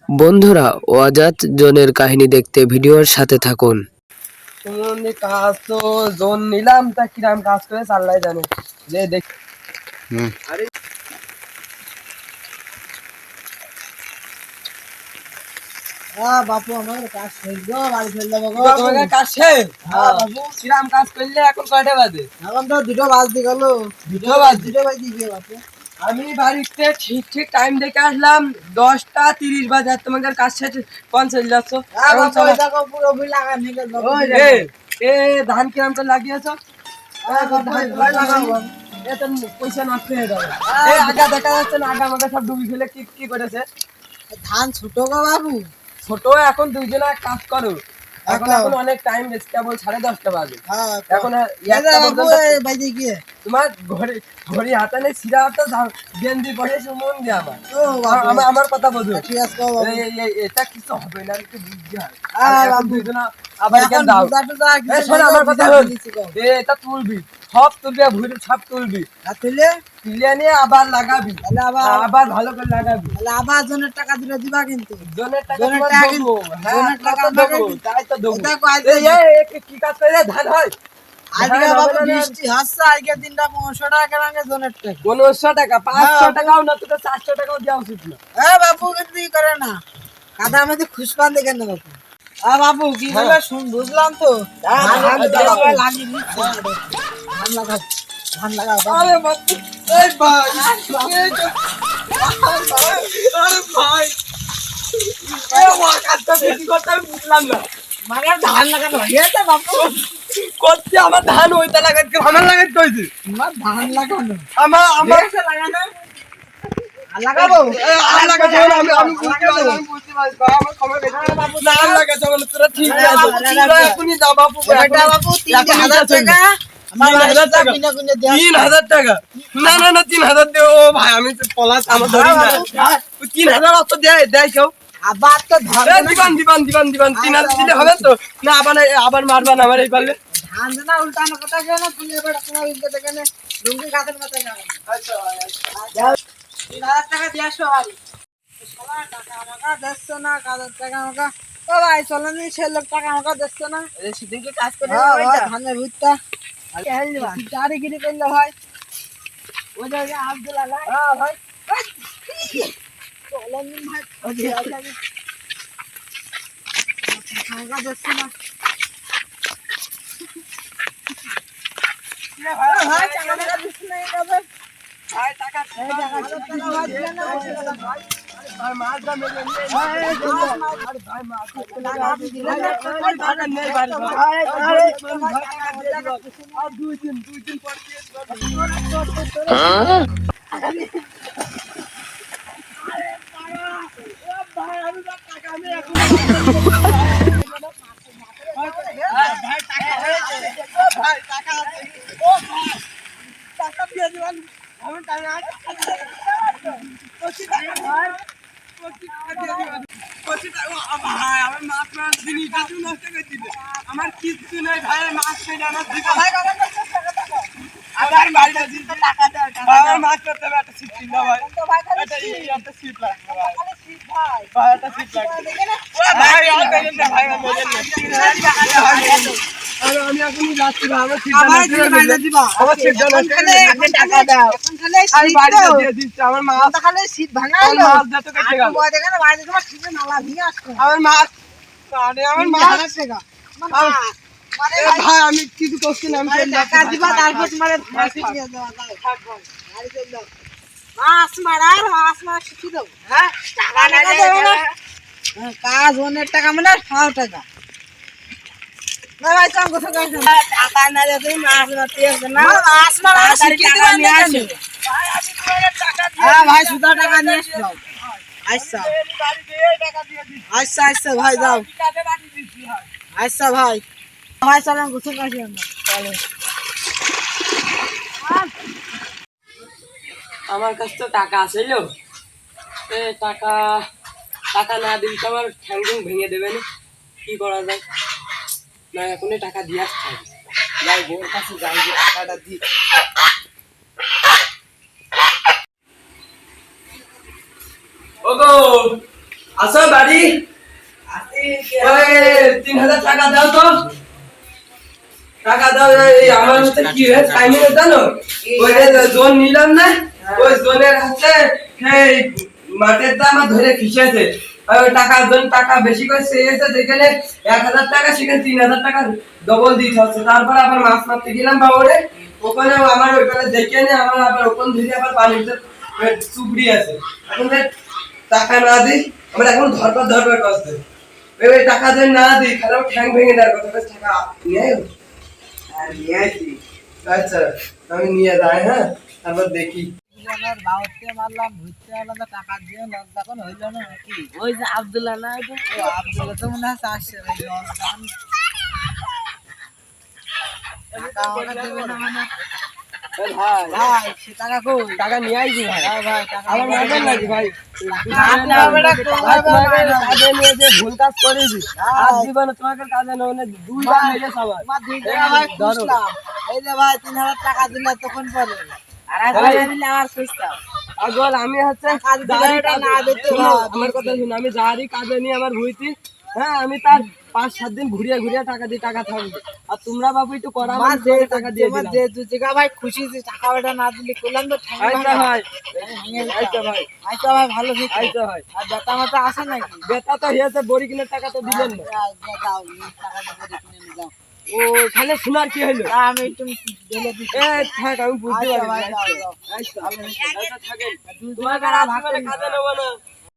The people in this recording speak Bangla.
বন্ধুরা, অজাত জনের কাহিনী দেখতে ভিডিওর সাথে থাকুন। সুমন্দি কাজ তো জোন নিলাম, তা কিরাম কাজ করে আল্লাহ জানে। যে দেখ আরে বাপু আমার কাজ শেষ গো, বাড়ি ফেল যাবো গো। তোমার কাজ শেষ? হ্যাঁ বাপু, কিরাম কাজ করলে এখন কয়টা বাজে? এখন তো 2টা বাজতে গেল। 2টা বাজে? 2টা বাজে গিয়ে বাপু আমি বাড়িতে ঠিক ঠিক টাইম দেখে আসলাম 10টা 30 বাজে, আর তোমাদের কাজ শেষ কোন চলে যাচ্ছ? বাপু দেখো পুরো বিল লাগা নিলে এ এ ধান কিরাম করে লাগিয়েছো? এ তো পয়সা নষ্ট হয়ে যাবে। আগা দেখা যাচ্ছে না, আগা আমাকে সব ডুবি ফেলে কি কি করেছে। ধান ছোট গো বাবু। ছোট এখন দুইজনে কাজ করো, এখন এখন অনেক টাইম বেশি, কেবল 10:30 বাজে। এখন বাজে গিয়ে তোমার ঘড়ি ঘড়ি হাতে নেই, সিরা হাতে গেঞ্জি পরে সুমন দিয়ে আমার কথা বোঝো। ঠিক আছে বাবু, এটা কিছু হবে না, একটু বুঝতে হয়। দুইজনা আবার এখন দাও। শোন আমার কথা হল, এটা তুলবি, সব তুলবি, ভুঁড়ি সব তুলবি, তুলে তুলে নিয়ে আবার লাগাবি, আবার ভালো করে লাগাবি। আবার জনের টাকা দিলে দিবা কিন্তু। জনের টাকা জনের তোমার টাকা দেবো। জনের টাকা দেবো, তাই তো দেবো। দেখো কি কাজ করে ধান হয়? আজকে বাবু বৃষ্টি হচ্ছে, আজকে দিনটা 500 টাকা লাগে জনের টাকা। 500 টাকা, 500 টাকাও না, তোকে 400 টাকাও দেওয়া উচিত না। বাবু কিন্তু ই করে না, কাদা মধ্যে খুশপান দেখেন না বাবু। বাবু কি বলে বুঝলাম তো। ধান লাগাও আরে বাবু, এই ভাই, আরে ভাই, আমার কাজটা বেশি করতে আমি বুঝলাম না। মানে ধান লাগানো হয়েছে বাবু। করছি আমার ধান ওইটা লাগাতে, আমার লাগাতে কইছি। আমার ধান লাগানো, আমার লাগানো লাগাবো। আমি বুঝতে পারলাম, আমি বুঝতে পারলাম, আমার খবর গেছে। ধান লাগাতে হবে না, তোরা ঠিক আছে। এখনই দাও বাবু, এটা বাবু 3000 টাকা। আমার 3000 টাকা, কিনে কিনে দেয়া 3000 টাকা। না না না, 3000 দেও। ও ভাই, আমি তো পলাশ, আমার ধরি না। 3000 অত দেয় কেউ? আবার তো ধরে দিবান 3000 দিলে হবে তো? না আবার মারবান আমার এই পারলে। ধান না উল্টানো কথা কেন, তুমি এবার আপনার উল্টে দেখেন লুঙ্গি গাছের মাথায় যাবেন। 3000 টাকা দিয়ে আসো বাড়ি। সবার টাকা আমাকে দিচ্ছে না, কাজের টাকা আমাকে। ও ভাই চলেন, সে লোক টাকা আমাকে দিচ্ছে না। সেদিনকে কাজ করে ধানের ভুট্টা গাড়িগিরি করলে ভাই। ওই যে আব্দুল আল্লাহ ভাই চলেন ভাই, টাকা দিচ্ছে না। ভাই টাকা দিচ্ছে না, এভাবে ভাই টাকা এই টাকা ভাই দিলে না ভাই। ভাই মাছ দাম মেরে নিয়ে আরে ভাই মাছ টাকা নেই বাড়ি। আর দুই দিন পর দিয়ে টাকা দিয়ে দিবেন। আমি টাকা ভাই, আমার মাছ জিনিসটা তুমি নষ্ট করে দিলে। আমার কিচ্ছু নেই ভাই, মাছ খেয়ে আমার জীবন। আমার বাড়িটা দিতে টাকা দেয়, আমার মাছ করতে হবে, একটা সিট কিনতে ভাই, একটা সিট লাগবে ভাই, ভাই একটা সিট লাগবে ভাই, আর দেখেন না ভাই, আমার মজা নেই। আরে আমি এখনই যাচ্ছি ভাই, আমার সিট আমার সিট টাকা দাও। আমি বাড়িটা দিয়ে দিচ্ছি। আমার মাছ খালি শীত ভাঙা আমার মাছ যত কেটে গেল, দেখেন বাড়িতে তোমার শীতে নালা ভিঙে আসছে। আমার মাছ, আরে আমার মাছ। টাকা ভাই আমি কিছু করছি না, আমি চলে যাচ্ছি। টাকা দিবা, তারপর তোমার মাছ নিয়ে যাওয়া যায়। বাড়ি চলে যাও। মাছ মারার শিখি দাও। হ্যাঁ টাকা দেবে না। কাজ অনেক টাকা মানে 100 টাকা। না ভাই চল কোথাও কাজ না, টাকা না দিয়ে তুমি মাছ মারতে আসবে না। মাছ মারা শিখি দিবা নিয়ে আসো। ভাই আমি তোমার টাকা দিয়ে, হ্যাঁ ভাই সুদা টাকা নিয়ে আসো। আচ্ছা আচ্ছা আচ্ছা ভাই যাও। আচ্ছা ভাই, ভাই চলেন গোসল কাশি আমরা। চলো। আমার কাছে তো টাকা আছিল, টাকা না দিলে তো আমার ঠ্যাং ভেঙে দেবে না। কি করা যায়? না এখনই টাকা দিয়ে আসতে হবে। যাই বোর কাছে যাই, যে টাকাটা দিই। ওগো আসো বাড়ি। ওই 3000 টাকা দাও তো, টাকা দাও। এই আমার হাতে কি হয়েছে টাইমে জানো? ওই যে জোন নিলাম না, ওই জোনের হাতে এই মাঠের দাম আমার ধরে খিসেছে। ওই টাকার জন্য টাকা বেশি করে চেয়েছে, যেখানে 1000 টাকা সেখানে 3000 টাকা ডবল দিতে হচ্ছে। তারপরে আবার মাছ মারতে গেলাম বাবুরে, ওখানে আমার ওইখানে দেখে নে আমার আবার ওখান থেকে আবার পানিতে চুবড়ি আছে। এখন টাকা না দিই আমার এখন ধরবার করছে। ওই টাকা যদি না দিই তাহলে ঠ্যাং ভেঙে দেওয়ার কথা। টাকা নিয়ে নিয়ে আসি। আচ্ছা আমি নিয়ে যাই, হ্যাঁ তারপর দেখি। মারলাম ঘুরতে এলাম তো টাকা দিয়ে লজ্জা কোন হইল না নাকি? ওই যে আব্দুল্লাহ না, আব্দুল্লাহ তো মনে হয় আসছে টাকা ওরা দেবে না মানে। ভাই ভাই সে টাকা কই? টাকা নিয়ে আইছি ভাই। হ্যাঁ ভাই টাকা আমার মাঝে নাকি ভাই কাজে নিয়ে যে ভুল কাজ করেছি আর জীবনে তোমাকে কাজে নেই 2বার লেগেছে আমার। তোমার 2 টাকা ভাই খুঁজলাম, এই যে ভাই 3000 টাকা দিলে তখন পরে আর দিলে আমার খুঁজতাম। আগল আমি হচ্ছে কাজ দিলে এটা না দিতে শোনো, হয়। আমার কথা শুনো, আমি যারই কাজে নিয়ে আমার ভুইতি, হ্যাঁ আমি তার 5-7 দিন ঘুরিয়ে ঘুরিয়ে টাকা দিয়ে টাকা থাকবে। আর তোমরা বাবু একটু করা মা যে টাকা দিয়ে তোমার দিলাম। যে 2 টাকা ভাই খুশি যে টাকা ওটা না দিলে করলাম তো ঠ্যাং আচ্ছা ভাঙা। ভাই, ভেঙে যেতাম। আচ্ছা ভাই, আচ্ছা ভাই ভালো থেকো। আচ্ছা ভাই। আর বেটা মাতা আছে নাকি? বেটা তো হয়েছে, বড়ি কিনার টাকা তো দিলেন না। যাও টাকা তো করে কিনে নিয়ে যাও। ও তাহলে শোনার কি হলো? আমি একটু ঢেলে দিচ্ছি। থাক আমি বুঝতে আচ্ছা পারি। ভাই, যাও, যাও। আচ্ছা, আচ্ছা থাকেন। দুই তোমার টাকা কাজে নেবো না।